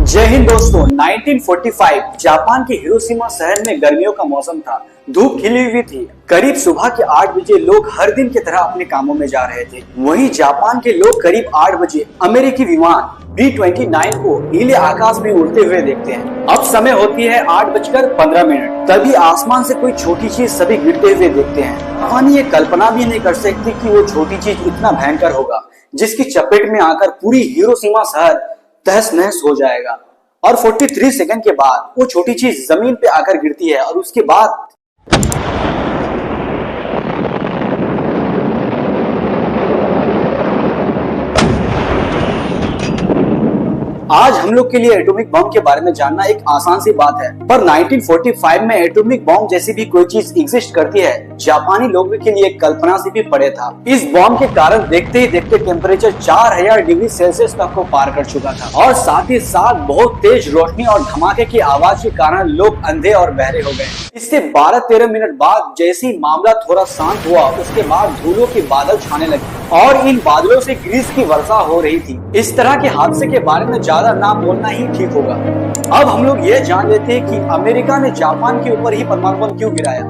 जय हिंद दोस्तों। 1945 जापान के हिरोशिमा शहर में गर्मियों का मौसम था। धूप खिली हुई थी। करीब सुबह के 8 बजे लोग हर दिन की तरह अपने कामों में जा रहे थे। वहीं जापान के लोग करीब 8 बजे अमेरिकी विमान B-29 को नीले आकाश में उड़ते हुए देखते हैं। अब समय होती है 8:15। तभी आसमान से कोई छोटी चीज सभी गिरते हुए देखते हैं। कहानी ये कल्पना भी नहीं कर सकती कि वो छोटी चीज इतना भयंकर होगा जिसकी चपेट में आकर पूरी हिरोशिमा शहर तहस नहस हो जाएगा। और 43 सेकंड के बाद वो छोटी चीज जमीन पे आकर गिरती है और उसके बाद आज हम लोग के लिए एटॉमिक बम के बारे में जानना एक आसान सी बात है, पर 1945 में एटॉमिक बम जैसी भी कोई चीज एग्जिस्ट करती है जापानी लोगों के लिए कल्पना से भी परे था। इस बम के कारण देखते ही देखते टेम्परेचर 4000 डिग्री सेल्सियस तक को पार कर चुका था और साथ ही साथ बहुत तेज रोशनी और धमाके की आवाज के कारण लोग अंधे और बहरे हो गए। इससे 12-13 मिनट बाद जैसे ही मामला थोड़ा शांत हुआ उसके बाद धूलों के बादल छाने लगे और इन बादलों से ग्रीस की वर्षा हो रही थी। इस तरह के हादसे के बारे में ज्यादा ना बोलना ही ठीक होगा। अब हम लोग ये जान लेते हैं कि अमेरिका ने जापान के ऊपर ही परमाणु बम क्यों गिराया।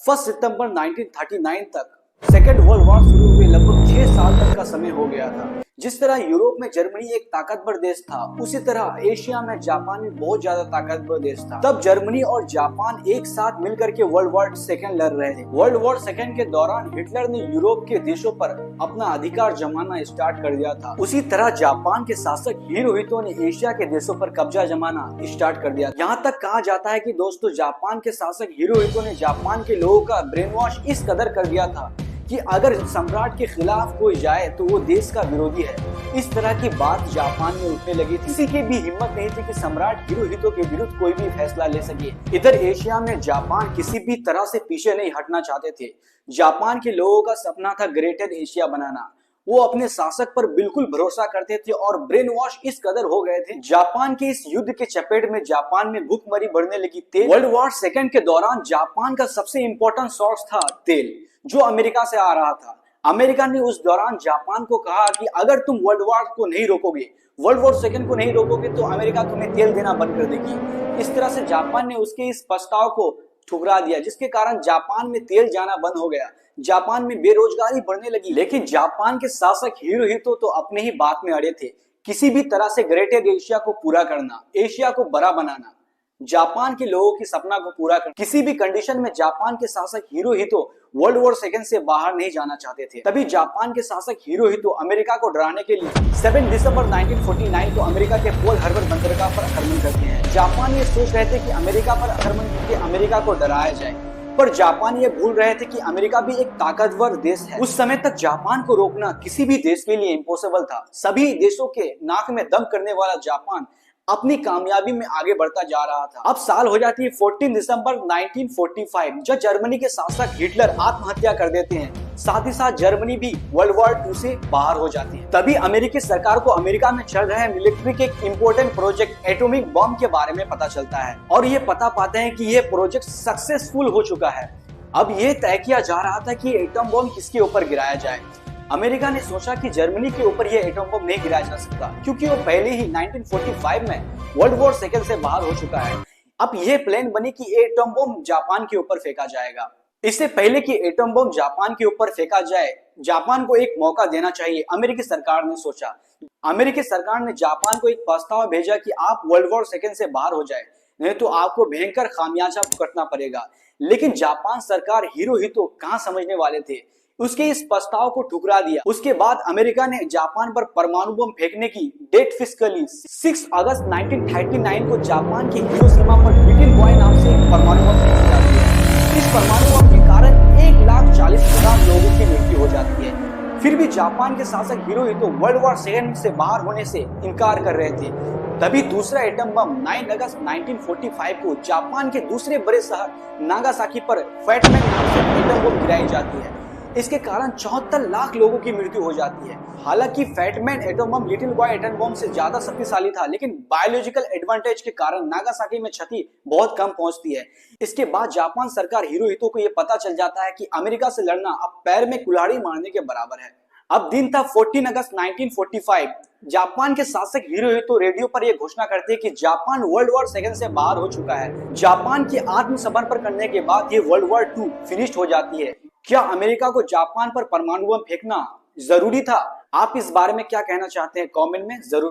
1 सितंबर 1939 तक सेकेंड वर्ल्ड वॉर शुरू हुए लगभग 6 साल तक का समय हो गया था। जिस तरह यूरोप में जर्मनी एक ताकतवर देश था, उसी तरह एशिया में जापान एक बहुत ज्यादा ताकतवर देश था। तब जर्मनी और जापान एक साथ मिलकर के वर्ल्ड वॉर सेकेंड लड़ रहे थे। वर्ल्ड वॉर सेकेंड के दौरान हिटलर ने यूरोप के देशों पर अपना अधिकार जमाना स्टार्ट कर दिया था। उसी तरह जापान के शासक हिरोहितो ने एशिया के देशों पर कब्जा जमाना स्टार्ट कर दिया। यहाँ तक कहा जाता है कि दोस्तों जापान के शासक हिरोहितो ने जापान के लोगों का ब्रेन वॉश इस कदर कर दिया था कि अगर सम्राट के खिलाफ कोई जाए तो वो देश का विरोधी है। इस तरह की बात जापान में उठने लगी थी। किसी की भी हिम्मत नहीं थी कि सम्राट हिरोहितो के विरुद्ध कोई भी फैसला ले सके। इधर एशिया में जापान किसी भी तरह से पीछे नहीं हटना चाहते थे। जापान के लोगों का सपना था ग्रेटर एशिया बनाना। वो अपने शासक पर बिल्कुल भरोसा करते थे और ब्रेन वॉश इस कदर हो गए थे। जापान के इस युद्ध के चपेट में जापान में भूखमरी बढ़ने लगी। तेल वर्ल्ड वॉर सेकेंड के दौरान जापान का सबसे इंपॉर्टेंट सोर्स था तेल, जो अमेरिका से आ रहा था। अमेरिका ने उस दौरान जापान को कहा कि अगर तुम वर्ल्ड वॉर को नहीं रोकोगे, वर्ल्ड वॉर सेकेंड को नहीं रोकोगे तो अमेरिका तुम्हें तेल देना बंद कर देगी। इस तरह से जापान ने उसके इस प्रस्ताव को ठुकरा दिया, जिसके कारण जापान में तेल जाना बंद हो गया। जापान में बेरोजगारी बढ़ने लगी। लेकिन जापान के शासक हिरोहितो तो अपने ही बात में अड़े थे। किसी भी तरह से ग्रेटर एशिया को पूरा करना, एशिया को बड़ा बनाना, जापान के लोगों की सपना को पूरा करना। किसी भी कंडीशन में जापान के शासक हिरोहितो वर्ल्ड वॉर सेकेंड से बाहर नहीं जाना चाहते थे। तभी जापान के शासक हिरोहितो अमेरिका को डराने के लिए 7 दिसंबर 1949 को अमेरिका के पोल हार्बर बंदरगाह पर आक्रमण करते हैं। जापान ये सोच रहे थे कि अमेरिका पर आक्रमण करके अमेरिका को डराया जाए, पर जापान ये भूल रहे थे कि अमेरिका भी एक ताकतवर देश है। उस समय तक जापान को रोकना किसी भी देश के लिए इम्पॉसिबल था। सभी देशों के नाक में दम करने वाला जापान अपनी कामयाबी में आगे बढ़ता जा रहा था। अब साल हो जाती है 14 दिसंबर 1945, जब जर्मनी के शासक हिटलर आत्महत्या कर देते हैं। साथ ही साथ जर्मनी भी वर्ल्ड वॉर 2 से बाहर हो जाती है। तभी अमेरिकी सरकार को अमेरिका में चल रहे मिलिट्री के एक इम्पोर्टेंट प्रोजेक्ट एटॉमिक बम के बारे में पता चलता है और ये पता पाते हैं कि ये प्रोजेक्ट सक्सेसफुल हो चुका है। अब ये तय किया जा रहा था कि एटम बम किसके ऊपर गिराया जाए। अमेरिका ने सोचा कि जर्मनी के ऊपर यह एटम बम नहीं गिराया जा सकता, क्योंकि वो पहले ही 1945 में वर्ल्ड वॉर सेकेंड से बाहर हो चुका है। अब यह प्लान बनी कि एटम बम जापान के ऊपर फेंका जाएगा। इससे पहले कि एटम बम जापान के ऊपर फेंका जाए, जापान को एक मौका देना चाहिए, अमेरिकी सरकार ने सोचा। अमेरिकी सरकार ने जापान को एक प्रस्ताव भेजा कि आप वर्ल्ड वॉर सेकेंड से बाहर हो जाए, नहीं तो आपको भयंकर खामियाजा भुगतना पड़ेगा। लेकिन जापान सरकार हिरोहितो कहां समझने वाले थे, उसके इस प्रस्ताव को ठुकरा दिया। उसके बाद अमेरिका ने जापान पर परमाणु बम फेंकने की डेट फिक्स कर ली। 6 अगस्त 1939 को जापान के हिरोशिमा पर लिटिल बॉय नाम से एक परमाणु बम फेंका गया। इस परमाणु बम के कारण 1,40,000 लोगों की मृत्यु हो जाती है। फिर भी जापान के शासक हिरोहितो वर्ल्ड वॉर सेकेंड से बाहर होने से इनकार कर रहे थे। तभी दूसरा एटम बम 9 अगस्त 1945 को जापान के दूसरे बड़े शहर नागासाकी पर फैटमैन नाम से एटम बम गिराई जाती है। इसके कारण 74 लाख लोगों की मृत्यु हो जाती है। हालांकि fat man atom bomb little boy atom bomb से ज्यादा शक्तिशाली था, लेकिन बायोलॉजिकल एडवांटेज के कारण नागासाकी में क्षति बहुत कम पहुंचती है। इसके बाद जापान सरकार हिरोहितो को यह पता चल जाता है कि अमेरिका से लड़ना अब पैर में कुल्हाड़ी मारने के बराबर है। अब दिन था 14 अगस्त 1945। जापान के शासक हिरोहितो रेडियो पर यह घोषणा करते हैं कि जापान वर्ल्ड वॉर सेकंड से बाहर हो चुका है। जापान की आत्मसमर्पण करने के बाद ये वर्ल्ड वॉर 2 फिनिश हो जाती है। क्या अमेरिका को जापान पर परमाणु बम फेंकना जरूरी था? आप इस बारे में क्या कहना चाहते हैं? कमेंट में जरूर